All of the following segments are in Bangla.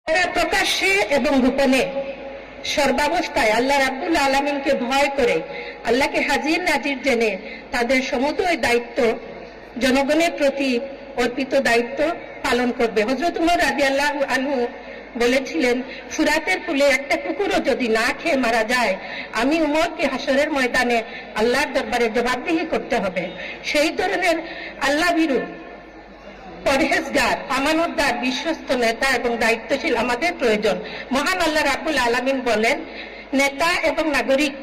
প্রকাশ্যে এবং গোপনে সর্বাবস্থায় আল্লাহ রাব্বুল আলামিনকে ভয় করে আল্লাহকে হাজির নাজির জেনে তাদের সমুদয় দায়িত্ব জনগণের প্রতি অর্পিত দায়িত্ব পালন করবে। হযরত উমর রাদিয়াল্লাহু আনহু বলেছিলেন, ফুরাতের কূলে একটা কুকুরও যদি না খেয়ে মারা যায়, আমি উমরকে হাসরের ময়দানে আল্লাহর দরবারে জবাবদিহি করতে হবে। সেই ধরনের আল্লাহ ভীরু, পরহেজগার, আমানতদার, বিশ্বস্ত নেতা এবং দায়িত্বশীল আমাদের প্রয়োজন। মহান আল্লাহ রাব্বুল আলামিন বলেন, নেতা এবং নাগরিক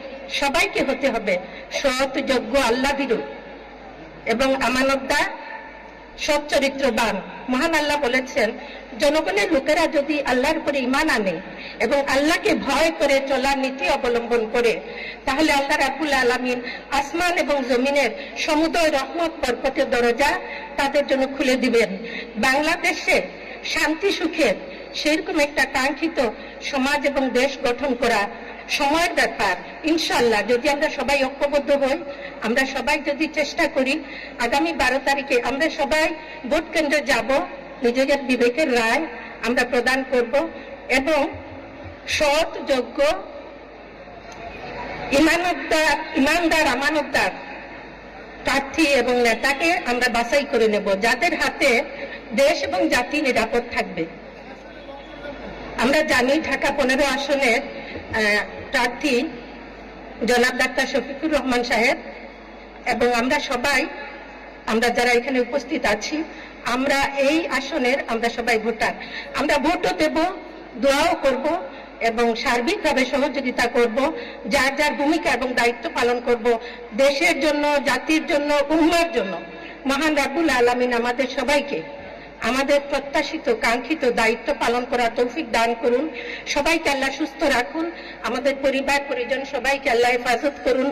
সবাইকে হতে হবে সৎ, যোগ্য, আল্লাহ ভীরু এবং আমানতদার, সৎ চরিত্রবান। মহান আল্লাহ বলেছেন, জনগণের লোকেরা যদি আল্লাহর উপরে ঈমান আনে এবং আল্লাহকে ভয় করে চলার নীতি অবলম্বন করে, তাহলে আল্লাহ রাব্বুল আলামিন আসমান এবং জমিনের সমুদয় রহমত বরকতের দরজা তাদের জন্য খুলে দিবেন। বাংলাদেশে শান্তি সুখের সেরকম একটা কাঙ্ক্ষিত সমাজ এবং দেশ গঠন করা সময়ের ব্যাপার। ইনশাআল্লাহ যদি আমরা সবাই ঐক্যবদ্ধ হই, আমরা সবাই যদি চেষ্টা করি, আগামী 12 তারিখে আমরা সবাই ভোট কেন্দ্রে যাব, নিজেদের বিবেকের রায় আমরা প্রদান করব এবং সৎ, যোগ্য, ইমানদার, আমানতদার প্রার্থী এবং নেতাকে আমরা বাছাই করে নেব, যাদের হাতে দেশ এবং জাতি নিরাপদ থাকবে। আমরা জানি ঢাকা 15 আসনের প্রার্থী জনাব ডাক্তার শফিকুর রহমান সাহেব এবং আমরা যারা এখানে উপস্থিত আছি, আমরা এই আসনের আমরা সবাই ভোটার। আমরা ভোটও দেব, দোয়াও করব এবং সার্বিকভাবে সহযোগিতা করব, যার যার ভূমিকা এবং দায়িত্ব পালন করব দেশের জন্য, জাতির জন্য, উম্মার জন্য। মহান রাব্বুল আলামিন আমাদের সবাইকে আমাদের প্রত্যাশিত কাঙ্ক্ষিত দায়িত্ব পালন করার তৌফিক দান করুন। সবাইকে আল্লাহ সুস্থ রাখুন, আমাদের পরিবার পরিজন সবাইকে আল্লাহ হেফাজত করুন।